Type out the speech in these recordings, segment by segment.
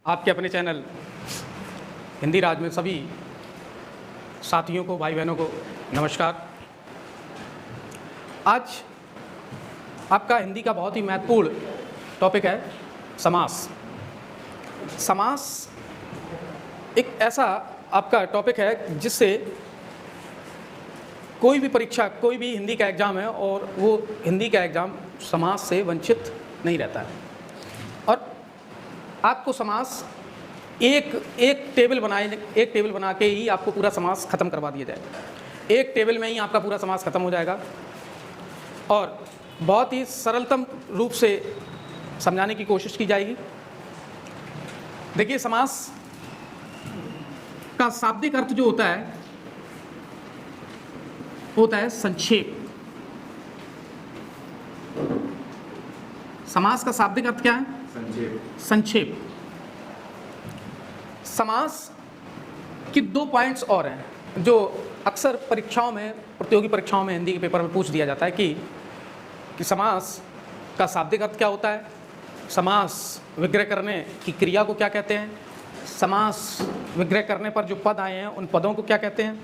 आपके अपने चैनल हिंदी राज में सभी साथियों को, भाई बहनों को नमस्कार। आज आपका हिंदी का बहुत ही महत्वपूर्ण टॉपिक है समास। समास एक ऐसा आपका टॉपिक है जिससे कोई भी परीक्षा, कोई भी हिंदी का एग्ज़ाम है और वो हिंदी का एग्ज़ाम समास से वंचित नहीं रहता है। और आपको समास एक टेबल बना के ही आपको पूरा समास ख़त्म करवा दिया जाएगा। एक टेबल में ही आपका पूरा समास ख़त्म हो जाएगा और बहुत ही सरलतम रूप से समझाने की कोशिश की जाएगी। देखिए, समास का शाब्दिक अर्थ जो होता है संक्षेप। समास का शाब्दिक अर्थ क्या है? संक्षेप। समास की दो पॉइंट्स और हैं जो अक्सर परीक्षाओं में, प्रतियोगी परीक्षाओं में, हिंदी के पेपर में पूछ दिया जाता है कि समास का शाब्दिक अर्थ क्या होता है, समास विग्रह करने की क्रिया को क्या कहते हैं, समास विग्रह करने पर जो पद आए हैं उन पदों को क्या कहते हैं।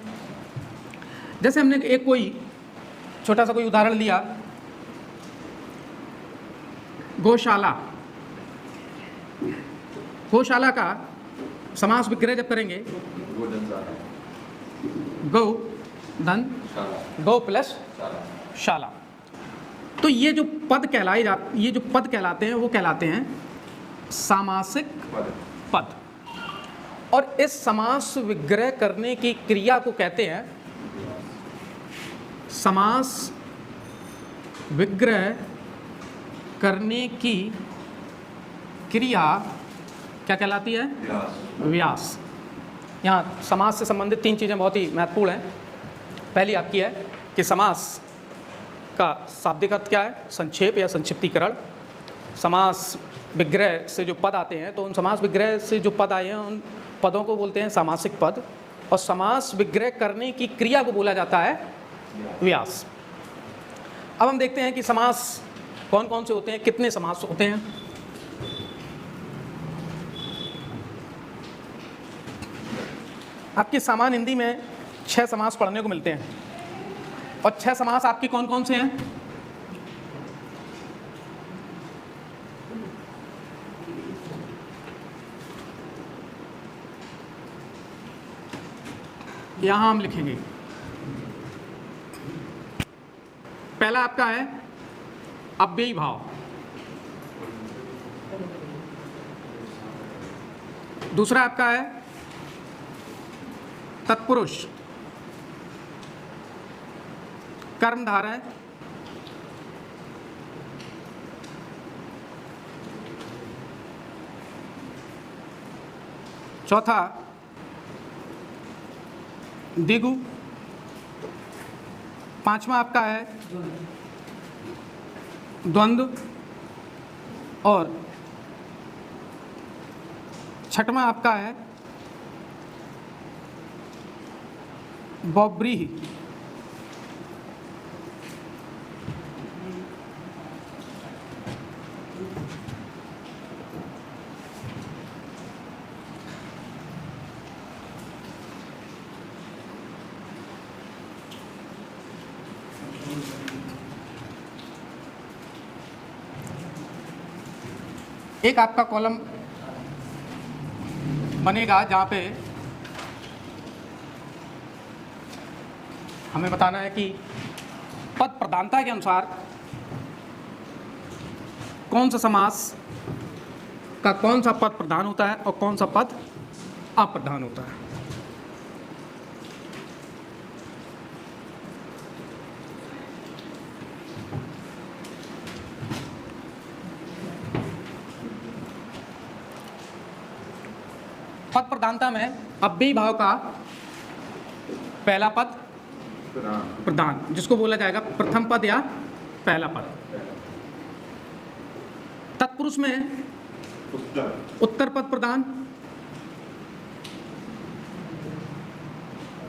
जैसे हमने एक कोई छोटा सा कोई उदाहरण लिया, गौशाला। गौशाला का समास विग्रह जब करेंगे, गौ धन गौ प्लस शाला, तो ये जो पद कहलाते हैं वो कहलाते हैं सामासिक पद। और इस समास विग्रह करने की क्रिया को कहते हैं, समास विग्रह करने की क्रिया क्या कहलाती है? व्यास। यहाँ समास से संबंधित तीन चीज़ें बहुत ही महत्वपूर्ण हैं। पहली आपकी है कि समास का शाब्दिक अर्थ क्या है? संक्षेप या संक्षिप्तीकरण। समास विग्रह से जो पद आते हैं तो उन समास विग्रह से जो पद आए हैं उन पदों को बोलते हैं सामासिक पद, और समास विग्रह करने की क्रिया को बोला जाता है व्यास। अब हम देखते हैं कि समास कौन कौन से होते हैं, कितने समास होते हैं। आपकी सामान्य हिंदी में 6 समास पढ़ने को मिलते हैं, और 6 समास आपके कौन कौन से हैं? यहां हम लिखेंगे। पहला आपका है अव्ययी भाव, दूसरा आपका है तत्पुरुष, कर्मधारय, चौथा दिगु, पांचवा आपका है द्वंद्व, और छठवां आपका है बहुव्रीहि। एक आपका कॉलम बनेगा जहाँ पे हमें बताना है कि पद प्रधानता के अनुसार कौन सा समास का कौन सा पद प्रधान होता है और कौन सा पद अप्रधान होता है। पद प्रधानता में अव्ययी भाव का पहला पद प्रधान, जिसको बोला जाएगा प्रथम पद या पहला पद। तत्पुरुष में उत्तर पद प्रधान,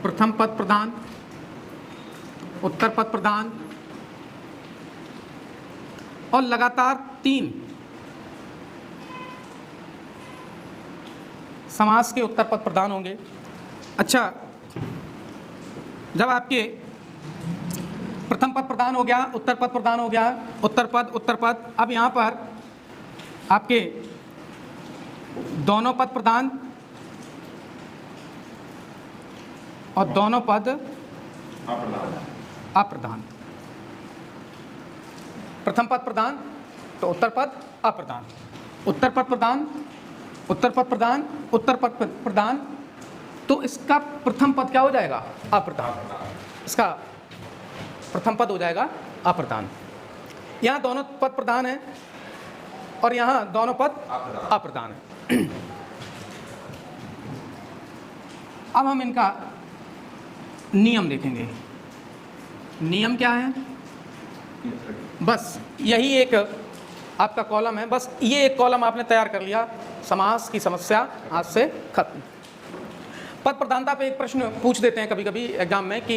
प्रथम पद प्रधान, उत्तर पद प्रधान, और लगातार 3 समास के उत्तर पद प्रदान होंगे। अच्छा, जब आपके प्रथम पद प्रदान हो गया, उत्तर पद प्रदान हो गया, उत्तर पद, अब यहाँ पर आपके दोनों पद प्रदान और दोनों पद अप्रधान। प्रथम पद प्रदान तो उत्तर पद अप्रधान, उत्तर पद प्रदान, उत्तर पद प्रदान, उत्तर पद प्रदान, तो इसका प्रथम पद क्या हो जाएगा? अप्रधान। इसका प्रथम पद हो जाएगा अप्रधान। यहाँ दोनों पद प्रधान है और यहाँ दोनों पद अप्रधान है। अब हम इनका नियम देखेंगे। नियम क्या है? बस यही एक आपका कॉलम है, बस ये एक कॉलम आपने तैयार कर लिया, समास की समस्या आज से खत्म। पद प्रधानता पे एक प्रश्न पूछ देते हैं कभी कभी एग्जाम में कि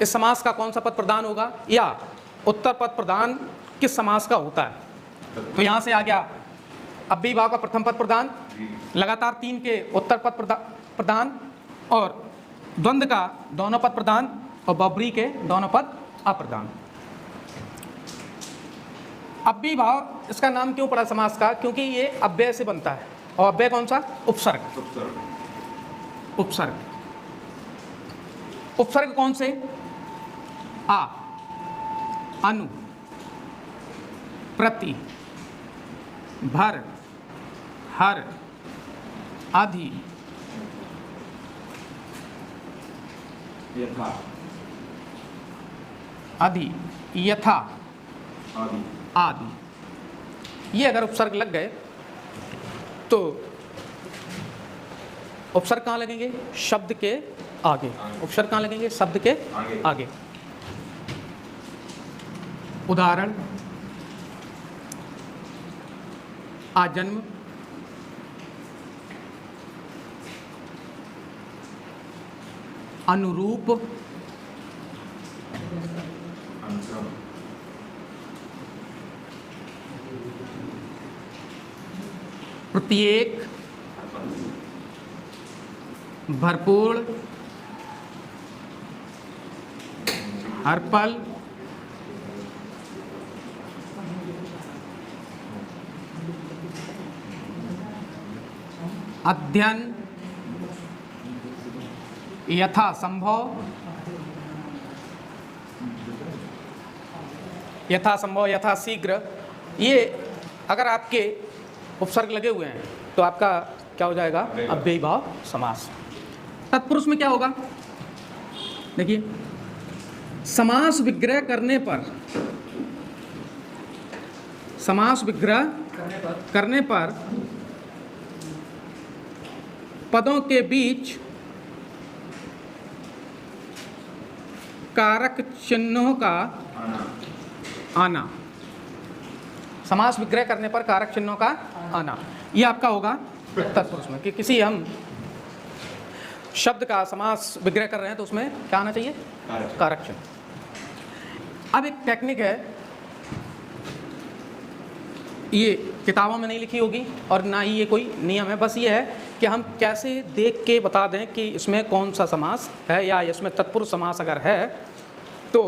इस समास का कौन सा पद प्रधान होगा, या उत्तर पद प्रधान किस समास का होता है। तो यहाँ से आ गया अव्ययी भाव का प्रथम पद प्रधान, लगातार 3 के उत्तर पद प्रधान, और द्वंद्व का दोनों पद प्रधान, और बहुब्रीहि के दोनों पद अप्रधान। अव्ययी भाव इसका नाम क्यों पड़ा समास का? क्योंकि ये अव्यय से बनता है, और अव्यय कौन सा? उपसर्ग। उपसर्ग, उपसर्ग कौन से? आ, अनु, प्रति, भर, हर, आदि, यथा, आदि, यथा, आदि। ये अगर उपसर्ग लग गए तो उपसर्ग कहाँ लगेंगे? शब्द के आगे। उपसर्ग कहाँ लगेंगे? शब्द के आगे। उदाहरण, आजन्म, अनुरूप, प्रत्येक, भरपूर, हर पल, अध्ययन, यथा संभव, यथा शीघ्र। ये अगर आपके उपसर्ग लगे हुए हैं तो आपका क्या हो जाएगा? अव्ययी भाव समास। तत्पुरुष में क्या होगा? देखिए, समास विग्रह करने पर, समास विग्रह करने पर पदों के बीच कारक चिन्हों का आना। समास विग्रह करने पर कारक चिन्हों का आना, ये आपका होगा तत्पुरुष में, कि किसी हम शब्द का समास विग्रह कर रहे हैं तो उसमें क्या आना चाहिए? कारक चिन्ह। अब एक टेक्निक है, ये किताबों में नहीं लिखी होगी और ना ही ये कोई नियम है, बस ये है कि हम कैसे देख के बता दें कि इसमें कौन सा समास है, या इसमें तत्पुरुष समास अगर है तो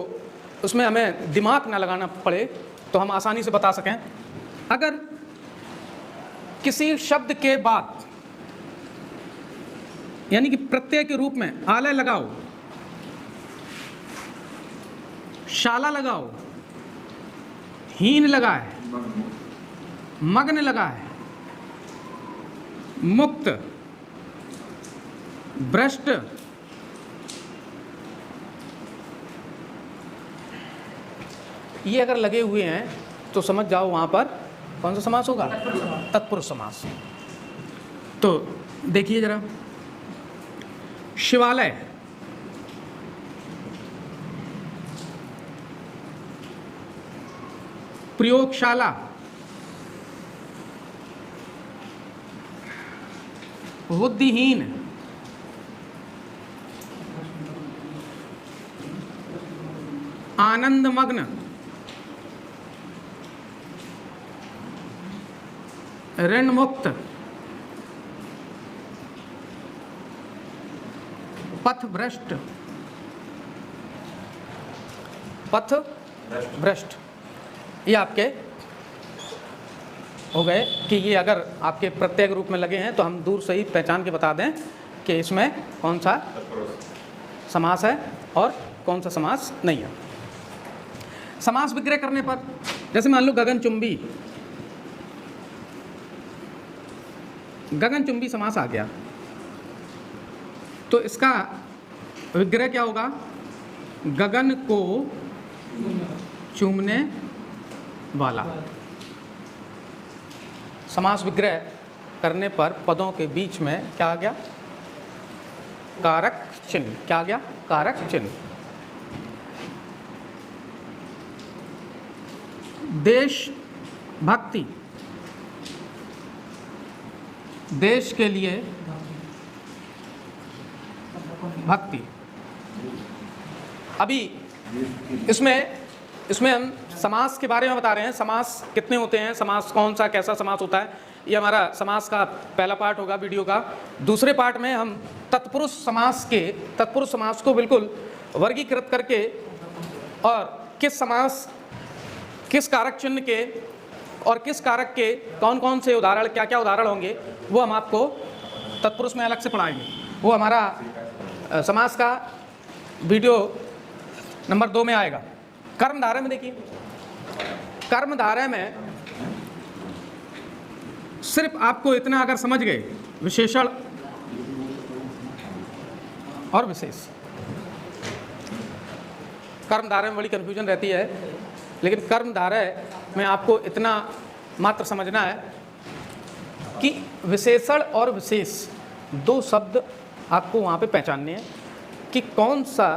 उसमें हमें दिमाग ना लगाना पड़े, तो हम आसानी से बता सकें। अगर किसी शब्द के बाद, यानी कि प्रत्यय के रूप में आलय लगाओ, शाला लगाओ, हीन लगा है, मग्न लगा है, मुक्त, भ्रष्ट, ये अगर लगे हुए हैं तो समझ जाओ वहां पर कौन सा समास होगा? तत्पुरुष समास। तो देखिए जरा, शिवालय, प्रयोगशाला, बुद्धिहीन, आनंदमग्न, ऋण मुक्त, पथभ्रष्ट, पथभ्रष्ट, ये आपके हो गए कि ये अगर आपके प्रत्यय रूप में लगे हैं तो हम दूर से ही पहचान के बता दें कि इसमें कौन सा समास है और कौन सा समास नहीं है। समास विग्रह करने पर जैसे मान लो गगनचुंबी, गगनचुंबी समास आ गया तो इसका विग्रह क्या होगा? गगन को चूमने वाला। समास विग्रह करने पर पदों के बीच में क्या आ गया? कारक चिन्ह। क्या आ गया? कारक चिन्ह। देश भक्ति, देश के लिए भक्ति। अभी इसमें हम समास के बारे में बता रहे हैं। समास कितने होते हैं, समास कौन सा कैसा समास होता है, ये हमारा समास का पहला पार्ट होगा वीडियो का। दूसरे पार्ट में हम तत्पुरुष समास को बिल्कुल वर्गीकृत करके और किस समास किस कारक चिन्ह के और किस कारक के कौन कौन से उदाहरण, क्या क्या उदाहरण होंगे, वो हम आपको तत्पुरुष में अलग से पढ़ाएंगे। वो हमारा समास का वीडियो नंबर 2 में आएगा। कर्मधारय में देखिए, कर्मधारय में सिर्फ आपको इतना अगर समझ गए, विशेषण और विशेष। कर्मधारय में बड़ी कन्फ्यूजन रहती है, लेकिन कर्मधारय में आपको इतना मात्र समझना है कि विशेषण और विशेष दो शब्द आपको वहाँ पे पहचानने हैं कि कौन सा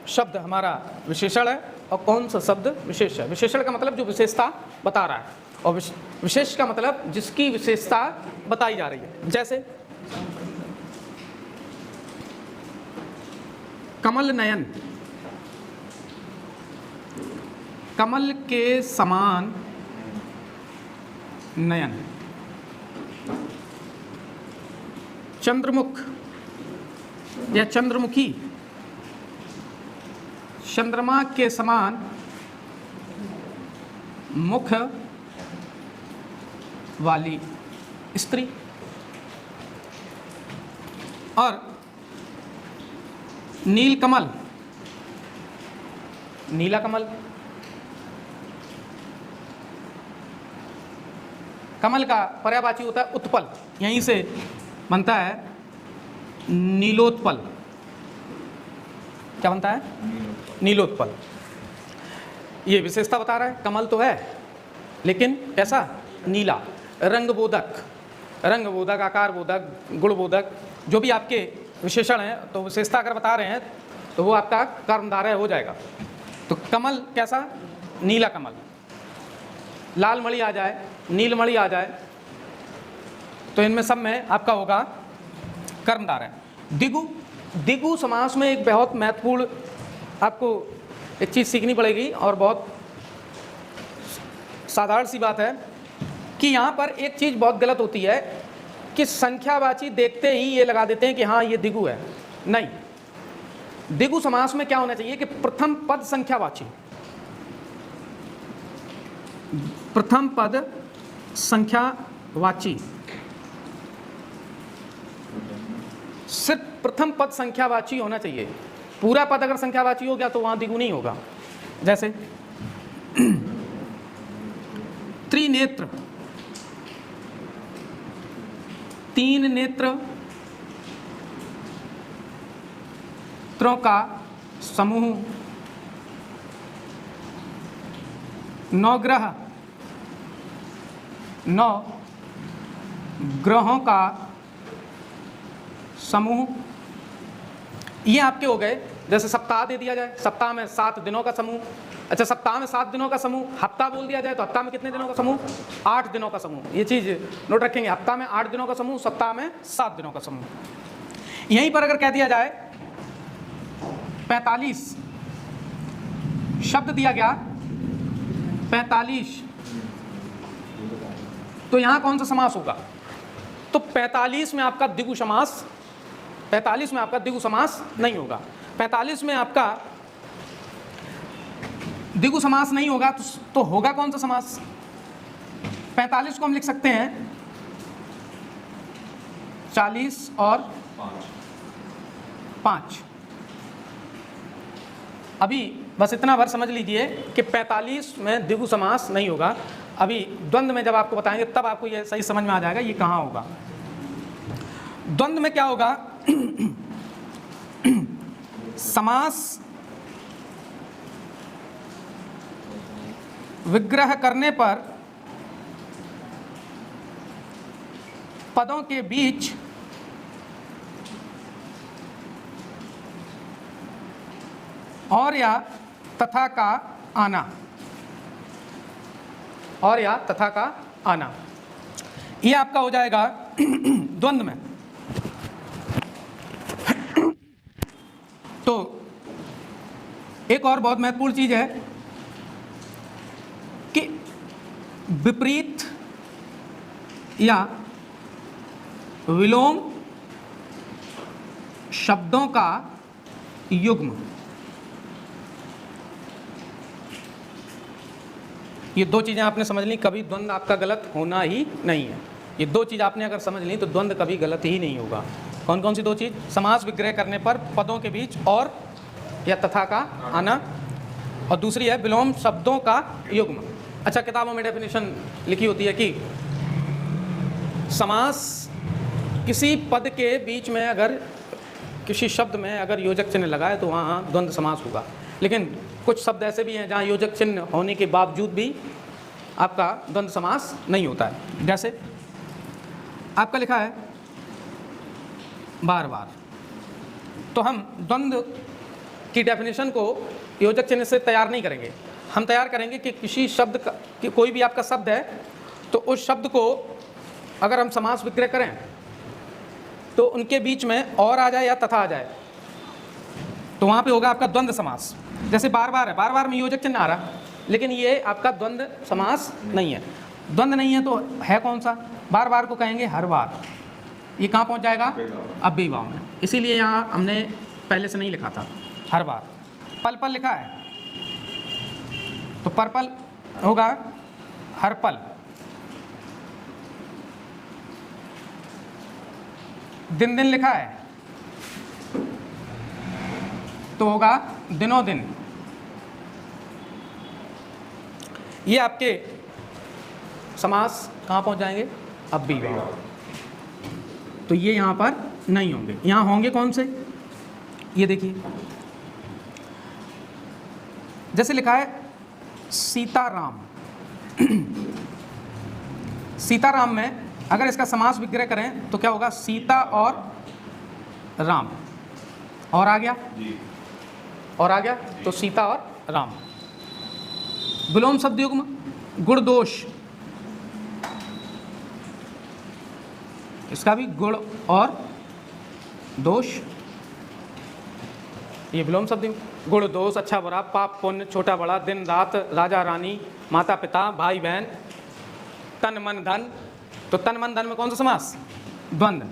शब्द हमारा विशेषण है और कौन सा शब्द विशेष है। विशेषण का मतलब जो विशेषता बता रहा है और विशेष का मतलब जिसकी विशेषता बताई जा रही है। जैसे कमल नयन, कमल के समान नयन। चंद्रमुख या चंद्रमुखी, चंद्रमा के समान मुख वाली स्त्री। और नीलकमल, नीला कमल। कमल का पर्यायवाची होता है उत्पल, यहीं से बनता है नीलोत्पल। क्या बनता है? नीलोत्पल। ये विशेषता बता रहा है, कमल तो है लेकिन कैसा? नीला। रंगबोधक, रंगबोधक, आकार बोधक, गुणबोधक, जो भी आपके विशेषण हैं तो विशेषता अगर बता रहे हैं तो वो आपका कर्मधारय हो जाएगा। तो कमल कैसा? नीला कमल। लाल मणि आ जाए, नीलमणि आ जाए तो इनमें सब में आपका होगा कर्मधारय। दिगु, दिगु समास में एक बहुत महत्वपूर्ण आपको एक चीज़ सीखनी पड़ेगी और बहुत साधारण सी बात है कि यहाँ पर एक चीज़ बहुत गलत होती है कि संख्यावाची देखते ही ये लगा देते हैं कि हाँ ये दिगु है। नहीं, दिगु समास में क्या होना चाहिए कि प्रथम पद संख्यावाची, प्रथम पद संख्यावाची, सिर्फ प्रथम पद संख्यावाची होना चाहिए। पूरा पद अगर संख्यावाची हो गया तो वहां दिगु नहीं होगा। जैसे त्रिनेत्र, तीन नेत्र, नेत्रों का समूह, नवग्रह, नौ ग्रहों का समूह। ये आपके हो गए। जैसे सप्ताह दे दिया जाए, सप्ताह में 7 दिनों का समूह। अच्छा, सप्ताह में 7 दिनों का समूह। हफ्ता बोल दिया जाए तो हफ्ता में कितने दिनों का समूह? 8 दिनों का समूह। ये चीज़ नोट रखेंगे, हफ्ता में 8 दिनों का समूह, सप्ताह में 7 दिनों का समूह। यहीं पर अगर कह दिया जाए 45 शब्द दिया गया, 45, तो यहाँ कौन सा समास होगा? तो 45 में आपका द्विगु समास 45 में आपका द्विगु समास नहीं होगा। 45 में आपका द्विगु समास नहीं होगा तो होगा कौन सा समास? 45 को हम लिख सकते हैं 40 और 5। अभी बस इतना भर समझ लीजिए कि 45 में द्विगु समास नहीं होगा। अभी द्वंद्व में जब आपको बताएंगे तब आपको ये सही समझ में आ जाएगा ये कहाँ होगा। द्वंद्व में क्या होगा? समास विग्रह करने पर पदों के बीच और या तथा का आना, और या तथा का आना, ये आपका हो जाएगा द्वंद्व में। तो एक और बहुत महत्वपूर्ण चीज है कि विपरीत या विलोम शब्दों का युग्म, ये दो चीज़ें आपने समझ ली, कभी द्वंद्व आपका गलत होना ही नहीं है। ये दो चीज़ आपने अगर समझ ली तो द्वंद्व कभी गलत ही नहीं होगा। कौन कौन सी दो चीज़? समास विग्रह करने पर पदों के बीच और या तथा का आना, और दूसरी है विलोम शब्दों का युग्म। अच्छा, किताबों में डेफिनेशन लिखी होती है कि समास किसी पद के बीच में अगर किसी शब्द में अगर योजक चिन्ह लगाए तो वहाँ द्वंद्व समास होगा। लेकिन कुछ शब्द ऐसे भी हैं जहाँ योजक चिन्ह होने के बावजूद भी आपका द्वंद्व समास नहीं होता है। जैसे आपका लिखा है बार बार, तो हम द्वंद्व की डेफिनेशन को योजक चिन्ह से तैयार नहीं करेंगे। हम तैयार करेंगे कि किसी शब्द का कि कोई भी आपका शब्द है तो उस शब्द को अगर हम समास विग्रह करें तो उनके बीच में और आ जाए या तथा आ जाए तो वहाँ पे होगा आपका द्वंद्व समास। जैसे बार बार है, बार बार में योजक चिन्ह आ रहा, लेकिन ये आपका द्वंद्व समास नहीं है। द्वंद्व नहीं है तो है कौन सा? बार बार को कहेंगे हर बार। ये कहाँ पहुँच जाएगा? अव्ययीभाव में। इसीलिए यहाँ हमने पहले से नहीं लिखा था हर बार। पल पल लिखा है तो पर्पल होगा हर पल। दिन दिन लिखा है तो होगा दिनों दिन। ये आपके समास कहाँ पहुँच जाएंगे? अव्ययीभाव। तो ये यहाँ पर नहीं होंगे। यहाँ होंगे कौन से? ये देखिए, जैसे लिखा है सीताराम। सीताराम में अगर इसका समास विग्रह करें तो क्या होगा? सीता और राम। और आ गया जी। और आ गया तो सीता और राम। विलोम शब्द युग्म गुण दोष, इसका भी गुण और दोष, ये विलोम शब्द युग्म। गुण दोष, अच्छा बुरा, पाप पुण्य, छोटा बड़ा, दिन रात, राजा रानी, माता पिता, भाई बहन, तन मन धन। तो तन मन धन में कौन सा समास? द्वंद्व।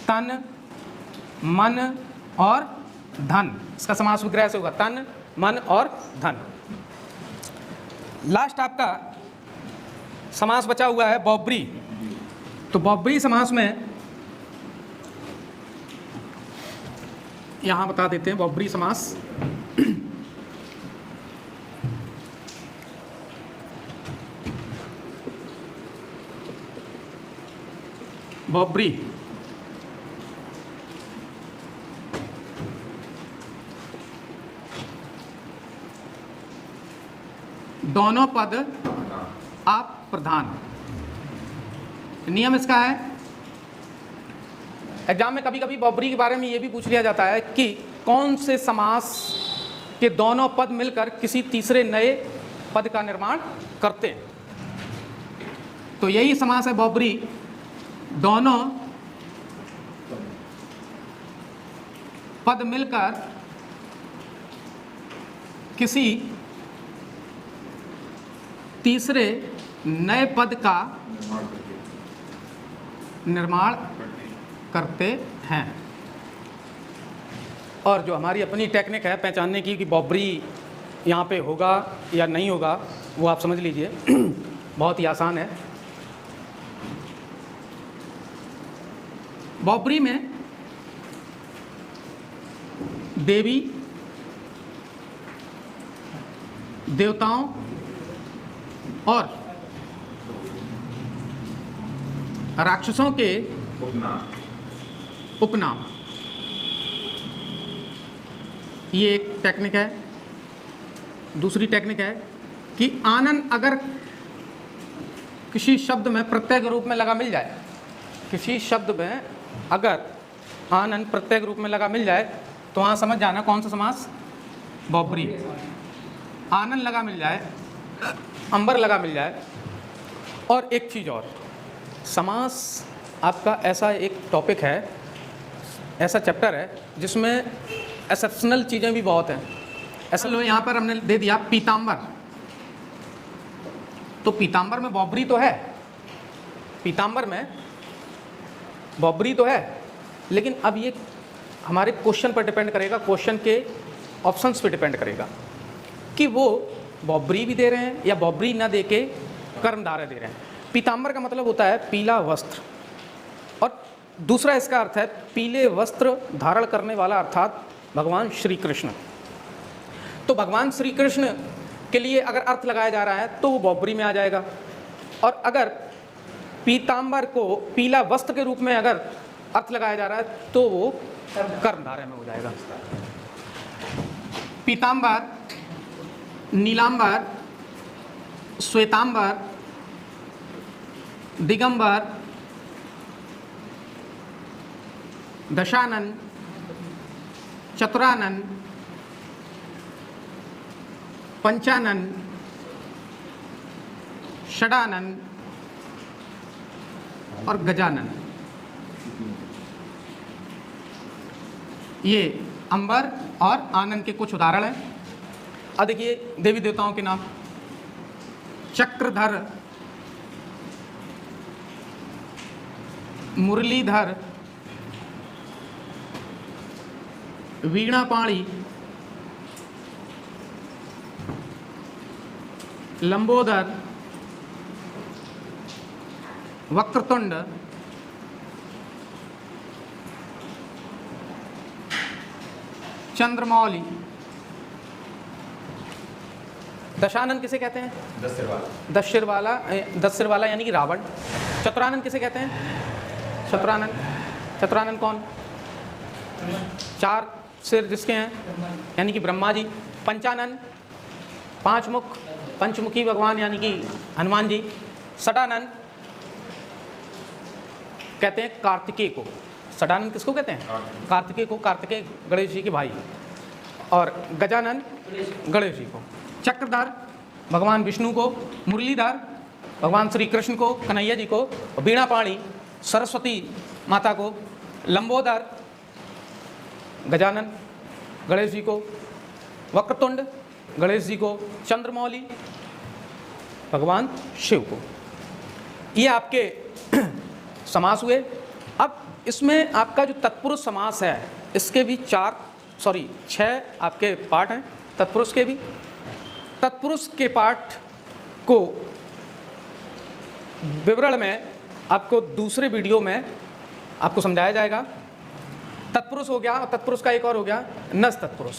तन मन और धन, इसका समास विग्रह से होगा तन मन और धन। लास्ट आपका समास बचा हुआ है बहुब्री। तो बहुब्री समास में यहां बता देते हैं बहुब्री समास। बहुब्री दोनों पद आप प्रधान। नियम इसका है, एग्जाम में कभी कभी बहुब्री के बारे में ये भी पूछ लिया जाता है कि कौन से समास के दोनों पद मिलकर किसी तीसरे नए पद का निर्माण करते हैं। तो यही समास है बहुब्री, दोनों पद मिलकर किसी तीसरे नए पद का निर्माण करते हैं। और जो हमारी अपनी टेक्निक है पहचानने की कि बॉबरी यहाँ पे होगा या नहीं होगा, वो आप समझ लीजिए बहुत ही आसान है। बॉबरी में देवी देवताओं और राक्षसों के उपनाम, ये एक टेक्निक है। दूसरी टेक्निक है कि आनन अगर किसी शब्द में प्रत्यय के रूप में लगा मिल जाए, किसी शब्द में अगर आनन प्रत्यय के रूप में लगा मिल जाए तो वहाँ समझ जाना कौन सा समास, बॉबरी। आनन लगा मिल जाए, अंबर लगा मिल जाए। और एक चीज़ और, समास आपका ऐसा एक टॉपिक है, ऐसा चैप्टर है जिसमें एक्सेप्शनल चीज़ें भी बहुत हैं। ऐसा लो यहाँ पर हमने दे दिया पीताम्बर, तो पीताम्बर में बॉबरी तो है, पीताम्बर में बॉबरी तो है, लेकिन अब ये हमारे क्वेश्चन पर डिपेंड करेगा, क्वेश्चन के ऑप्शंस पे डिपेंड करेगा कि वो बॉबरी भी दे रहे हैं या बॉबरी ना दे के कर्मधारय दे रहे हैं। पीताम्बर का मतलब होता है पीला वस्त्र, और दूसरा इसका अर्थ है पीले वस्त्र धारण करने वाला, अर्थात भगवान श्री कृष्ण। तो भगवान श्री कृष्ण के लिए अगर अर्थ लगाया जा रहा है तो वो बॉबरी में आ जाएगा, और अगर पीताम्बर को पीला वस्त्र के रूप में अगर अर्थ लगाया जा रहा है तो वो कर्मधारय में हो जाएगा। पीताम्बर, नीलांबर, श्वेतांबर, दिगंबर, दशानन, चतुरानन, पंचानन, षडानन और गजानन, ये अंबर और आनंद के कुछ उदाहरण हैं। अब देखिए देवी देवताओं के नाम, चक्रधर, मुरलीधर, वीणापाणी, लंबोदर, वक्रतुंड, चंद्रमौली। दशानन किसे कहते हैं? दस सिर वाला यानी कि रावण। चतुरानन किसे कहते हैं? चतुरानन कौन? 4 सिर जिसके हैं यानी कि ब्रह्मा जी। पंचानन 5 मुख, पंचमुखी भगवान यानी कि हनुमान जी। षडानन कहते हैं कार्तिकेय को। षडानन किसको कहते हैं? कार्तिकेय को। कार्तिकेय गणेश जी के भाई। और गजानन गणेश जी को। चक्रधर भगवान विष्णु को, मुरलीधर भगवान श्री कृष्ण को, कन्हैया जी को, वीणापाणी सरस्वती माता को, लंबोदर गजानन गणेश जी को, वक्रतुंड गणेश जी को, चंद्रमौली भगवान शिव को। ये आपके समास हुए। अब इसमें आपका जो तत्पुरुष समास है इसके भी 6 आपके पार्ट हैं तत्पुरुष के भी। तत्पुरुष के पाठ को विवरण में आपको दूसरे वीडियो में आपको समझाया जाएगा। तत्पुरुष हो गया, और तत्पुरुष का एक और हो गया नस तत्पुरुष।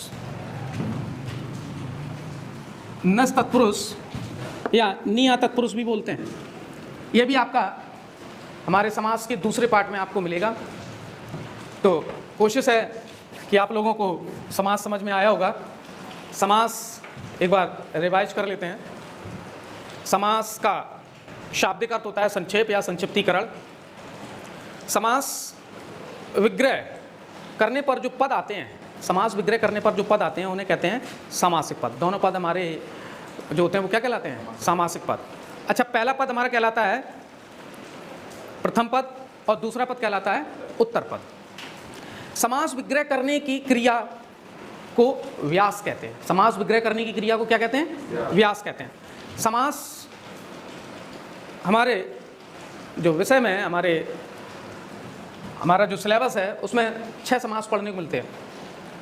नस तत्पुरुष या निया तत्पुरुष भी बोलते हैं। यह भी आपका हमारे समास के दूसरे पार्ट में आपको मिलेगा। तो कोशिश है कि आप लोगों को समास समझ में आया होगा। समास एक बार रिवाइज कर लेते हैं। समास का शाब्दिक अर्थ होता है संक्षेप या संक्षिप्तीकरण। समास विग्रह करने पर जो पद आते हैं, समास विग्रह करने पर जो पद आते हैं उन्हें कहते हैं सामासिक पद। दोनों पद हमारे जो होते हैं वो क्या कहलाते हैं? सामासिक पद। अच्छा, पहला पद हमारा कहलाता है प्रथम पद और दूसरा पद कहलाता है उत्तर पद। समास विग्रह करने की क्रिया को व्यास कहते हैं। समास विग्रह करने की क्रिया को क्या कहते हैं? व्यास कहते हैं। समास हमारे जो विषय में हमारे हमारा जो सिलेबस है उसमें 6 समास पढ़ने को मिलते हैं।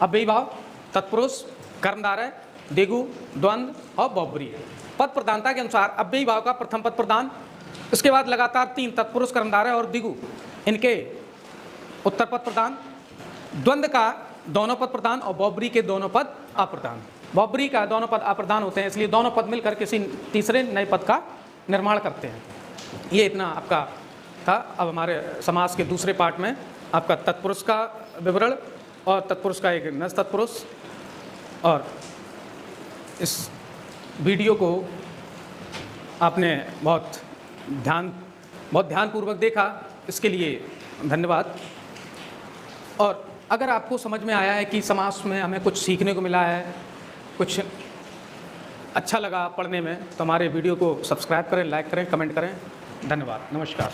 अव्ययी भाव, तत्पुरुष, कर्मधारय, दिगु, द्वंद्व और बहुब्री। पद प्रधानता के अनुसार अव्ययी भाव का प्रथम पद प्रधान, इसके बाद लगातार 3 तत्पुरुष, कर्मधारय और दिगु इनके उत्तर पद प्रधान, द्वंद्व का दोनों पद प्रधान और बहुब्री के दोनों पद अप्रधान। बहुब्री का दोनों पद अप्रधान होते हैं, इसलिए दोनों पद मिलकर किसी तीसरे नए पद का निर्माण करते हैं। ये इतना आपका था। अब हमारे समास के दूसरे पार्ट में आपका तत्पुरुष का विवरण और तत्पुरुष का एक नज तत्पुरुष, और इस वीडियो को आपने बहुत ध्यानपूर्वक देखा, इसके लिए धन्यवाद। और अगर आपको समझ में आया है कि समास में हमें कुछ सीखने को मिला है, कुछ अच्छा लगा पढ़ने में, तो हमारे वीडियो को सब्सक्राइब करें, लाइक करें, कमेंट करें। धन्यवाद, नमस्कार।